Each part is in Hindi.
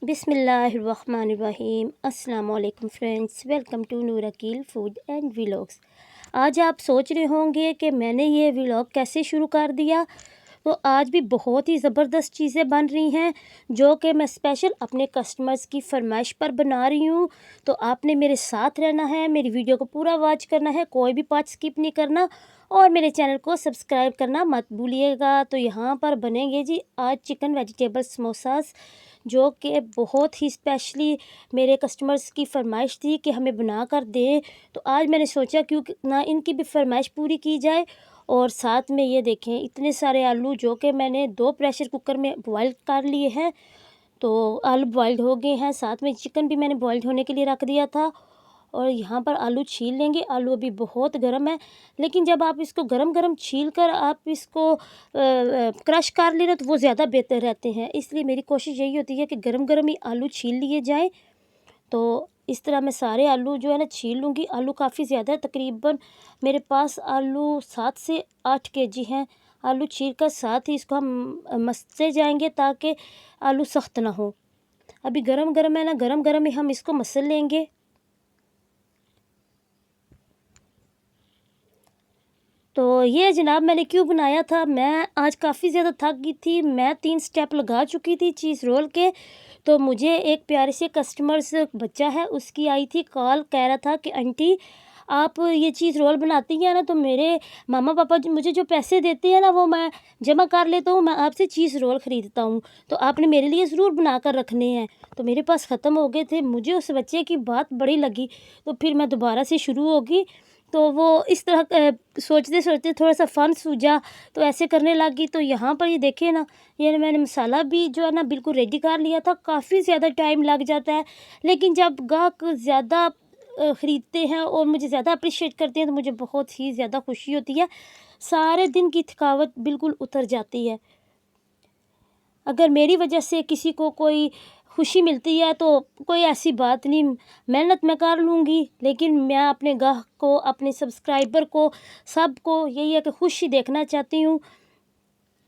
बिस्मिल्लाहिर्रहमानिर्रहीम। अस्सलाम वालेकुम friends, welcome to Noor Aqeel food and vlogs. आज आप सोच रहे होंगे कि मैंने ये व्लॉग कैसे शुरू कर दिया। तो आज भी बहुत ही ज़बरदस्त चीज़ें बन रही हैं जो कि मैं स्पेशल अपने कस्टमर्स की फरमाइश पर बना रही हूँ। तो आपने मेरे साथ रहना है, मेरी वीडियो को पूरा वॉच करना है, कोई भी पार्ट स्किप नहीं करना और मेरे चैनल को सब्सक्राइब करना मत भूलिएगा। तो यहाँ पर बनेंगे जी आज चिकन वेजिटेबल समोसास, जो कि बहुत ही स्पेशली मेरे कस्टमर्स की फरमाइश थी कि हमें बना कर दें। तो आज मैंने सोचा क्यों ना इनकी भी फरमाइश पूरी की जाए। और साथ में ये देखें इतने सारे आलू जो कि मैंने 2 प्रेशर कुकर में बॉयल कर लिए हैं। तो आलू बॉइल्ड हो गए हैं, साथ में चिकन भी मैंने बॉइल्ड होने के लिए रख दिया था। और यहाँ पर आलू छील लेंगे। आलू अभी बहुत गर्म है, लेकिन जब आप इसको गरम-गरम छील कर आप इसको क्रश कर लें ना तो वो ज़्यादा बेहतर रहते हैं। इसलिए मेरी कोशिश यही होती है कि गरम-गरम ही आलू छील लिए जाएँ। तो इस तरह मैं सारे आलू जो है ना छील लूँगी। आलू काफ़ी ज़्यादा है, तकरीबन मेरे पास आलू 7 से 8 केजी हैं। आलू छील कर साथ ही इसको हम मसते जाएँगे ताकि आलू सख्त ना हो। अभी गरम-गरम है ना, गरम-गरम ही हम इसको मसल लेंगे। तो ये जनाब मैंने क्यों बनाया था, मैं आज काफ़ी ज़्यादा थक गई थी। मैं 3 स्टेप लगा चुकी थी चीज़ रोल के। तो मुझे एक प्यारे से कस्टमर्स बच्चा है, उसकी आई थी कॉल, कह रहा था कि आंटी आप ये चीज़ रोल बनाती हैं ना तो मेरे मामा पापा जो मुझे जो पैसे देते हैं ना वो मैं जमा कर लेता हूँ, मैं आपसे चीज़ रोल ख़रीदता हूँ। तो आपने मेरे लिए ज़रूर बना कर रखने हैं। तो मेरे पास ख़त्म हो गए थे। मुझे उस बच्चे की बात बड़ी लगी, तो फिर मैं दोबारा से शुरू होगी। तो वो इस तरह सोचते-सोचते थोड़ा-सा फ़न सूझा, तो ऐसे करने लगी। तो यहाँ पर ये देखिए ना, ये मैंने मसाला भी जो है ना बिल्कुल रेडी कर लिया था। काफ़ी ज़्यादा टाइम लग जाता है, लेकिन जब गाहक ज़्यादा ख़रीदते हैं और मुझे ज़्यादा अप्रिशिएट करते हैं तो मुझे बहुत ही ज़्यादा खुशी होती है। सारे दिन की थकावट बिल्कुल उतर जाती है। अगर मेरी वजह से किसी को कोई खुशी मिलती है तो कोई ऐसी बात नहीं, मेहनत मैं कर लूँगी, लेकिन मैं अपने गाहक को, अपने सब्सक्राइबर को, सबको यही है कि खुशी देखना चाहती हूँ।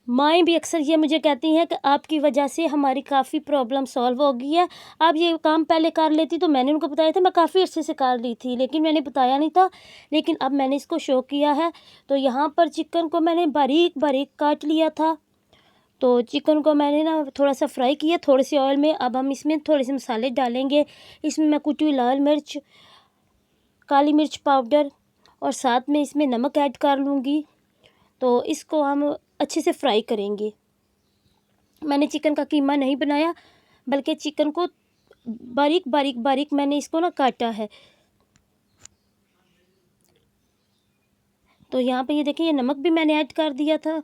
माएँ भी अक्सर ये मुझे कहती हैं कि आपकी वजह से हमारी काफ़ी प्रॉब्लम सॉल्व हो गई है। आप ये काम पहले कर लेती तो मैंने उनको बताया था, मैं काफ़ी अच्छे से कर ली थी, लेकिन मैंने बताया नहीं था। लेकिन अब मैंने इसको शो किया है। तो यहाँ पर चिकन को मैंने बारीक-बारीक काट लिया था। तो चिकन को मैंने ना थोड़ा-सा फ्राई किया थोड़े से ऑयल में। अब हम इसमें थोड़े से मसाले डालेंगे। इसमें मैं कुटी हुई लाल मिर्च, काली मिर्च पाउडर और साथ में इसमें नमक ऐड कर लूँगी। तो इसको हम अच्छे से फ्राई करेंगे। मैंने चिकन का कीमा नहीं बनाया, बल्कि चिकन को बारीक मैंने इसको ना काटा है। तो यहाँ पे ये देखिए, ये नमक भी मैंने ऐड कर दिया था।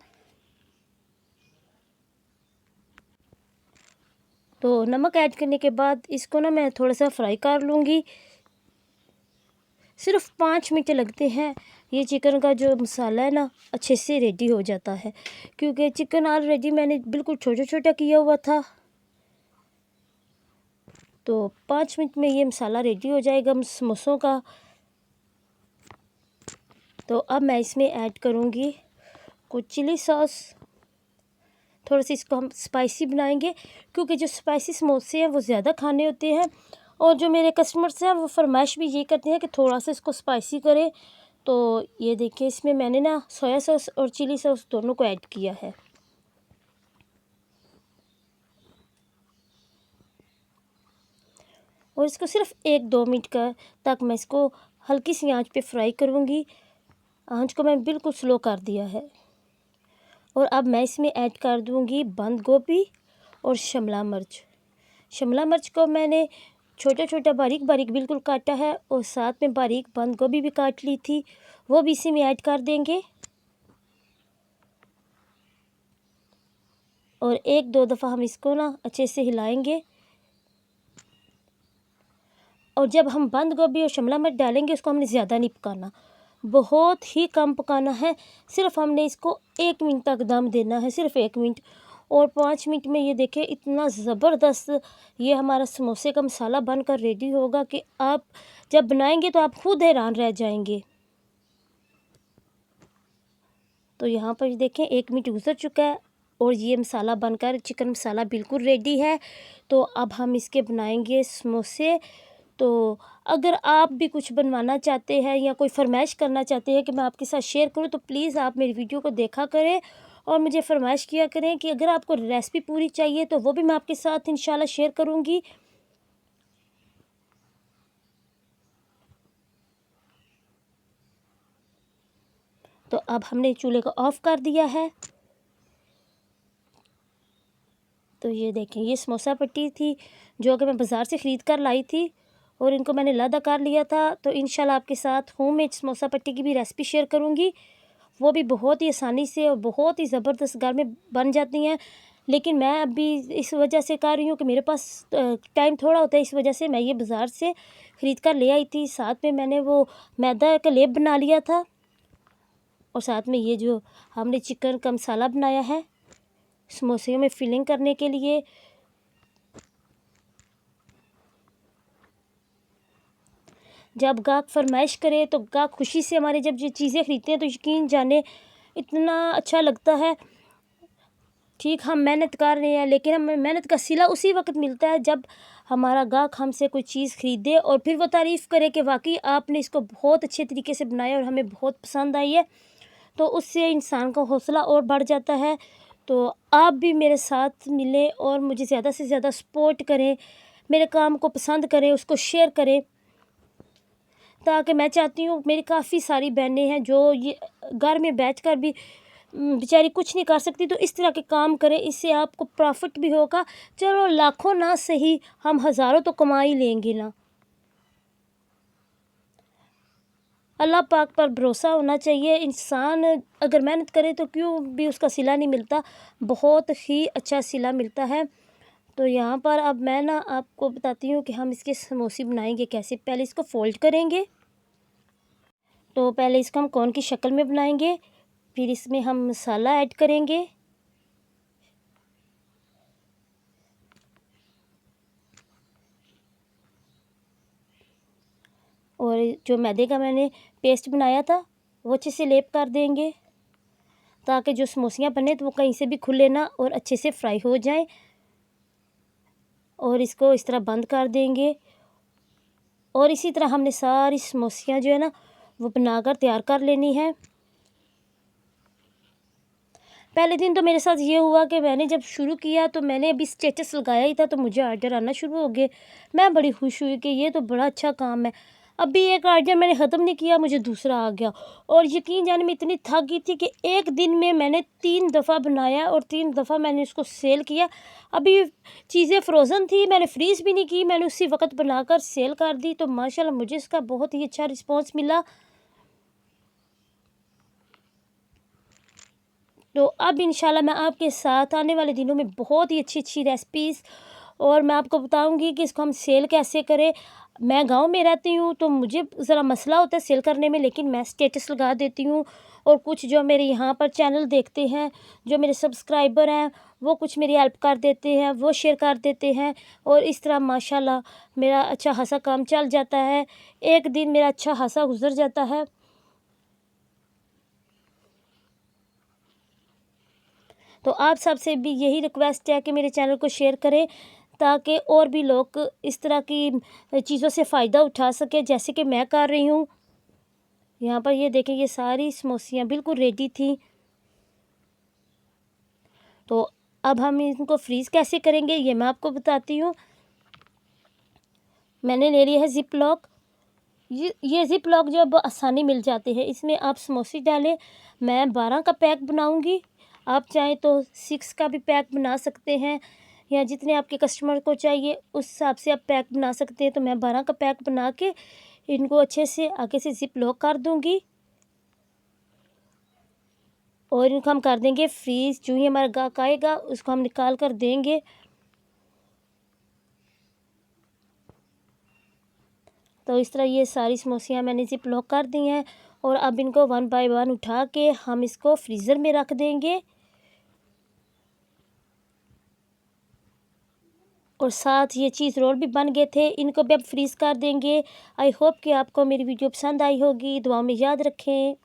तो नमक ऐड करने के बाद इसको ना मैं थोड़ा-सा फ्राई कर लूँगी। सिर्फ़ 5 मिनट लगते हैं। ये चिकन का जो मसाला है ना अच्छे से रेडी हो जाता है, क्योंकि चिकन ऑलरेडी मैंने बिल्कुल छोटा-छोटा किया हुआ था। तो 5 मिनट में ये मसाला रेडी हो जाएगा समोसों का। तो अब मैं इसमें ऐड करूँगी कुछ चिली सॉस। थोड़ा-सा इसको हम स्पाइसी बनाएंगे, क्योंकि जो स्पाइसी समोसे हैं वो ज़्यादा खाने होते हैं और जो मेरे कस्टमर्स हैं वो फरमाइश भी ये करते हैं कि थोड़ा-सा इसको स्पाइसी करें। तो ये देखिए, इसमें मैंने ना सोया सॉस और चिली सॉस दोनों को ऐड किया है। और इसको सिर्फ़ 1-2 मिनट का तक मैं इसको हल्की सी आंच पे फ्राई करूँगी। आंच को मैं बिल्कुल स्लो कर दिया है। और अब मैं इसमें ऐड कर दूँगी बंद गोभी और शिमला मिर्च। शिमला मिर्च को मैंने छोटा-छोटा बारीक-बारीक बिल्कुल काटा है और साथ में बारीक बंद गोभी भी काट ली थी, वो भी इसी में ऐड कर देंगे। और 1-2 दफ़ा हम इसको ना अच्छे से हिलाएंगे। और जब हम बंद गोभी और शिमला मिर्च डालेंगे उसको हमने ज़्यादा नहीं पकाना, बहुत ही कम पकाना है। सिर्फ़ हमने इसको 1 मिनट तक दम देना है, सिर्फ़ 1 मिनट। और 5 मिनट में ये देखिए इतना ज़बरदस्त ये हमारा समोसे का मसाला बनकर रेडी होगा कि आप जब बनाएंगे तो आप खुद हैरान रह जाएंगे। तो यहाँ पर देखें 1 मिनट गुजर चुका है। और ये मसाला बनकर चिकन मसाला बिल्कुल रेडी है। तो अब हम इसके बनाएंगे समोसे। तो अगर आप भी कुछ बनवाना चाहते हैं या कोई फरमाइश करना चाहते हैं कि मैं आपके साथ शेयर करूं, तो प्लीज़ आप मेरी वीडियो को देखा करें और मुझे फरमाइश किया करें कि अगर आपको रेसिपी पूरी चाहिए तो वो भी मैं आपके साथ इंशाल्लाह शेयर करूंगी। तो अब हमने चूल्हे को ऑफ़ कर दिया है। तो ये देखें, ये समोसा पट्टी थी जो कि मैं बाज़ार से ख़रीद कर लाई थी और इनको मैंने लदा कर लिया था। तो इंशाल्लाह आपके साथ होममेड समोसा पट्टी की भी रेसिपी शेयर करूँगी। वो भी बहुत ही आसानी से और बहुत ही ज़बरदस्त घर में बन जाती हैं। लेकिन मैं अभी इस वजह से कर रही हूँ कि मेरे पास टाइम थोड़ा होता है, इस वजह से मैं ये बाज़ार से ख़रीद कर ले आई थी। साथ में मैंने वो मैदा का लेप बना लिया था और साथ में ये जो हमने चिकन का मसाला बनाया है समोसे में फिलिंग करने के लिए। जब गाहक फरमाइश करे तो गाहक खुशी से हमारे जब ये चीज़ें ख़रीदते हैं तो यकीन जाने इतना अच्छा लगता है। ठीक, हम मेहनत कर रहे हैं लेकिन हमें मेहनत का सिला उसी वक्त मिलता है जब हमारा गाहक हमसे कोई चीज़ ख़रीदे और फिर वो तारीफ़ करे कि वाकई आपने इसको बहुत अच्छे तरीके से बनाया और हमें बहुत पसंद आई है। तो उससे इंसान का हौसला और बढ़ जाता है। तो आप भी मेरे साथ मिलें और मुझे ज़्यादा से ज़्यादा सपोर्ट करें, मेरे काम को पसंद करें, उसको शेयर करें। ताकि मैं चाहती हूँ, मेरी काफ़ी सारी बहनें हैं जो ये घर में बैठकर भी बेचारी कुछ नहीं कर सकती, तो इस तरह के काम करें, इससे आपको प्रॉफ़िट भी होगा। चलो लाखों ना सही, हम हज़ारों तो कमा ही लेंगे ना। अल्लाह पाक पर भरोसा होना चाहिए। इंसान अगर मेहनत करे तो क्यों भी उसका सिला नहीं मिलता, बहुत ही अच्छा सिला मिलता है। तो यहाँ पर अब मैं ना आपको बताती हूँ कि हम इसके समोसे बनाएंगे कैसे। पहले इसको फ़ोल्ड करेंगे। तो पहले इसको हम कोन की शक्ल में बनाएंगे, फिर इसमें हम मसाला ऐड करेंगे। और जो मैदे का मैंने पेस्ट बनाया था वो अच्छे से लेप कर देंगे ताकि जो समोसियाँ बने तो वो कहीं से भी खुले ना और अच्छे से फ्राई हो जाएं। और इसको इस तरह बंद कर देंगे और इसी तरह हमने सारी समोसियाँ जो है ना वो बनाकर तैयार कर लेनी है। पहले दिन तो मेरे साथ ये हुआ कि मैंने जब शुरू किया तो मैंने अभी स्टेटस लगाया ही था तो मुझे आर्डर आना शुरू हो गए। मैं बड़ी खुश हुई कि ये तो बड़ा अच्छा काम है। अभी एक आर्डर मैंने ख़त्म नहीं किया, मुझे दूसरा आ गया और यकीन जाने मैं इतनी थक गई थी कि एक दिन में मैंने 3 दफ़ा बनाया और 3 दफ़ा मैंने इसको सेल किया। अभी चीज़ें फ्रोज़न थी, मैंने फ्रीज़ भी नहीं की, मैंने उसी वक्त बनाकर सेल कर दी। तो माशाल्लाह मुझे इसका बहुत ही अच्छा रिस्पॉन्स मिला। तो अब इंशाल्लाह मैं आपके साथ आने वाले दिनों में बहुत ही अच्छी रेसिपीज़ और मैं आपको बताऊंगी कि इसको हम सेल कैसे करें। मैं गांव में रहती हूँ तो मुझे ज़रा मसला होता है सेल करने में, लेकिन मैं स्टेटस लगा देती हूँ और कुछ जो मेरे यहाँ पर चैनल देखते हैं, जो मेरे सब्सक्राइबर हैं, वो कुछ मेरी हेल्प कर देते हैं, वो शेयर कर देते हैं और इस तरह माशाल्लाह मेरा अच्छा खासा काम चल जाता है। एक दिन मेरा अच्छा खासा गुजर जाता है। तो आप सबसे भी यही रिक्वेस्ट है कि मेरे चैनल को शेयर करें ताकि और भी लोग इस तरह की चीज़ों से फ़ायदा उठा सकें जैसे कि मैं कर रही हूँ। यहाँ पर ये देखें, ये सारी समोसियाँ बिल्कुल रेडी थी। तो अब हम इनको फ्रीज़ कैसे करेंगे ये मैं आपको बताती हूँ। मैंने ले लिया है ज़िप लॉक। ये ज़िप लॉक जो अब आसानी मिल जाते हैं, इसमें आप समोसे डालें। मैं 12 का पैक बनाऊँगी, आप चाहें तो 6 का भी पैक बना सकते हैं या जितने आपके कस्टमर को चाहिए उस हिसाब से आप पैक बना सकते हैं। तो मैं 12 का पैक बना के इनको अच्छे से आगे से ज़िप लॉक कर दूँगी और इनको हम कर देंगे फ्रीज़। जो ही हमारा गाहक आएगा उसको हम निकाल कर देंगे। तो इस तरह ये सारी समोसियाँ मैंने ज़िप लॉक कर दी हैं और अब इनको 1 बाय 1 उठा के हम इसको फ्रीज़र में रख देंगे और साथ ये चीज़ रोल भी बन गए थे, इनको भी अब फ्रीज़ कर देंगे। आई होप कि आपको मेरी वीडियो पसंद आई होगी। दुआ में याद रखें।